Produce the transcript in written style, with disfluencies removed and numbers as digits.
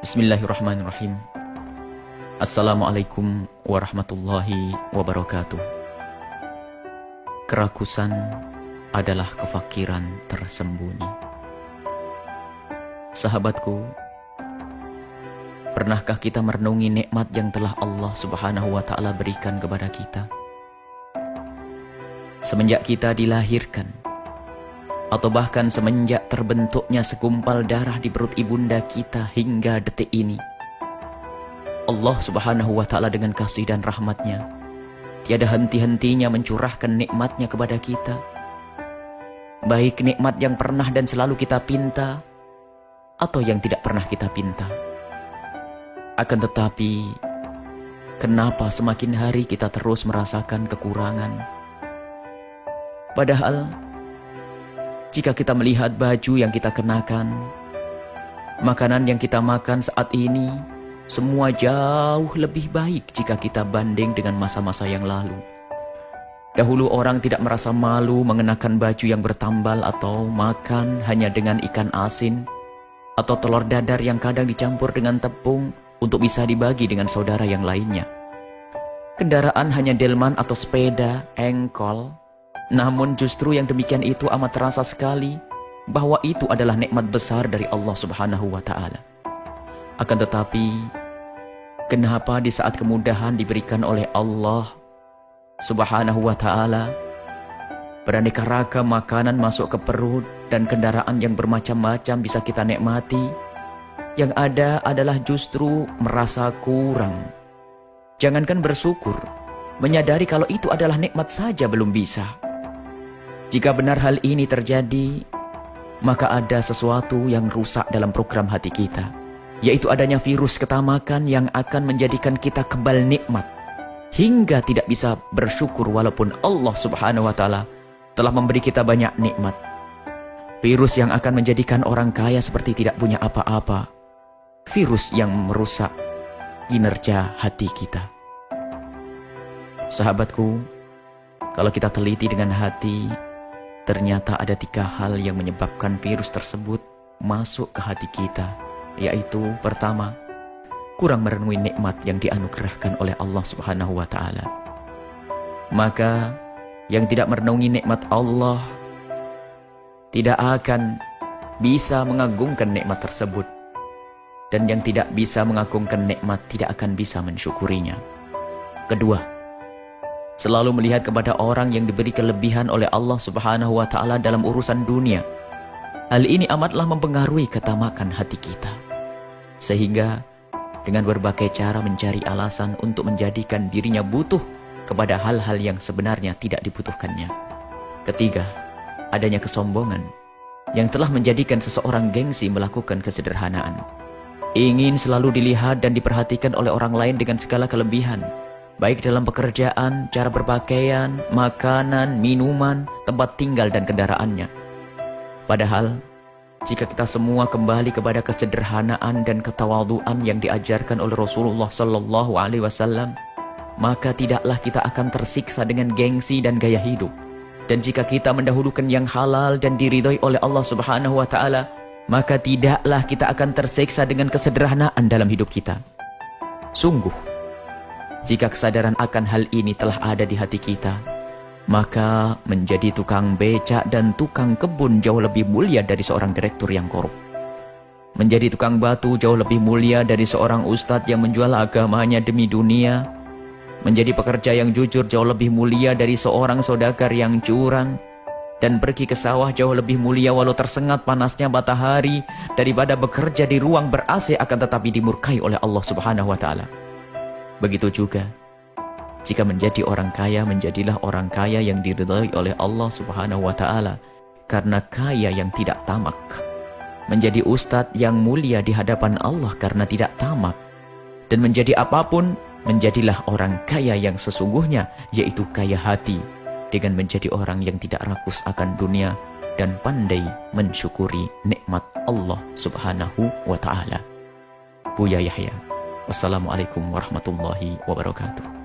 Bismillahirrahmanirrahim. Assalamualaikum warahmatullahi wabarakatuh. Kerakusan adalah kefakiran tersembunyi. Sahabatku, pernahkah kita merenungi nikmat yang telah Allah Subhanahu wa Ta'ala berikan kepada kita? Semenjak kita dilahirkan, atau bahkan semenjak terbentuknya segumpal darah di perut ibunda kita hingga detik ini, Allah Subhanahu wa Ta'ala dengan kasih dan rahmatnya tiada henti-hentinya mencurahkan nikmatnya kepada kita, baik nikmat yang pernah dan selalu kita pinta atau yang tidak pernah kita pinta. Akan tetapi, kenapa semakin hari kita terus merasakan kekurangan? Padahal jika kita melihat baju yang kita kenakan, makanan yang kita makan saat ini, semua jauh lebih baik jika kita banding dengan masa-masa yang lalu. Dahulu orang tidak merasa malu mengenakan baju yang bertambal atau makan hanya dengan ikan asin atau telur dadar yang kadang dicampur dengan tepung untuk bisa dibagi dengan saudara yang lainnya. Kendaraan hanya delman atau sepeda, engkol. Namun justru yang demikian itu amat terasa sekali bahwa itu adalah nikmat besar dari Allah Subhanahu wa Ta'ala. Akan tetapi, kenapa di saat kemudahan diberikan oleh Allah Subhanahu wa Ta'ala, beraneka ragam makanan masuk ke perut dan kendaraan yang bermacam-macam bisa kita nikmati, yang ada adalah justru merasa kurang. Jangankan bersyukur, menyadari kalau itu adalah nikmat saja belum bisa. Jika benar hal ini terjadi, maka ada sesuatu yang rusak dalam program hati kita, yaitu adanya virus ketamakan yang akan menjadikan kita kebal nikmat, hingga tidak bisa bersyukur walaupun Allah Subhanahu wa Ta'ala telah memberi kita banyak nikmat. Virus yang akan menjadikan orang kaya seperti tidak punya apa-apa. Virus yang merusak kinerja hati kita. Sahabatku, kalau kita teliti dengan hati, ternyata ada 3 hal yang menyebabkan virus tersebut masuk ke hati kita, yaitu pertama, kurang merenungi nikmat yang dianugerahkan oleh Allah Subhanahu wa Ta'ala. Maka yang tidak merenungi nikmat Allah tidak akan bisa mengagungkan nikmat tersebut, dan yang tidak bisa mengagungkan nikmat tidak akan bisa mensyukurinya. Kedua, selalu melihat kepada orang yang diberi kelebihan oleh Allah Subhanahu wa Ta'ala dalam urusan dunia. Hal ini amatlah mempengaruhi ketamakan hati kita, sehingga dengan berbagai cara mencari alasan untuk menjadikan dirinya butuh kepada hal-hal yang sebenarnya tidak dibutuhkannya. Ketiga, adanya kesombongan yang telah menjadikan seseorang gengsi melakukan kesederhanaan, ingin selalu dilihat dan diperhatikan oleh orang lain dengan segala kelebihan, baik dalam pekerjaan, cara berpakaian, makanan, minuman, tempat tinggal, dan kendaraannya. Padahal, jika kita semua kembali kepada kesederhanaan dan ketawaduan yang diajarkan oleh Rasulullah Sallallahu Alaihi Wasallam, maka tidaklah kita akan tersiksa dengan gengsi dan gaya hidup. Dan jika kita mendahulukan yang halal dan diridhoi oleh Allah Subhanahu Wa Ta'ala, maka tidaklah kita akan tersiksa dengan kesederhanaan dalam hidup kita. Sungguh, jika kesadaran akan hal ini telah ada di hati kita, maka menjadi tukang becak dan tukang kebun jauh lebih mulia dari seorang direktur yang korup. Menjadi tukang batu jauh lebih mulia dari seorang ustadz yang menjual agamanya demi dunia. Menjadi pekerja yang jujur jauh lebih mulia dari seorang saudagar yang curang. Dan pergi ke sawah jauh lebih mulia walau tersengat panasnya matahari daripada bekerja di ruang ber-AC akan tetapi dimurkai oleh Allah Subhanahu wa Ta'ala. Begitu juga, jika menjadi orang kaya, menjadilah orang kaya yang diridhai oleh Allah Subhanahu wa Ta'ala, karena kaya yang tidak tamak. Menjadi ustadz yang mulia di hadapan Allah karena tidak tamak. Dan menjadi apapun, menjadilah orang kaya yang sesungguhnya, yaitu kaya hati, dengan menjadi orang yang tidak rakus akan dunia dan pandai mensyukuri nikmat Allah Subhanahu wa Ta'ala. Buya Yahya. Wassalamualaikum warahmatullahi wabarakatuh.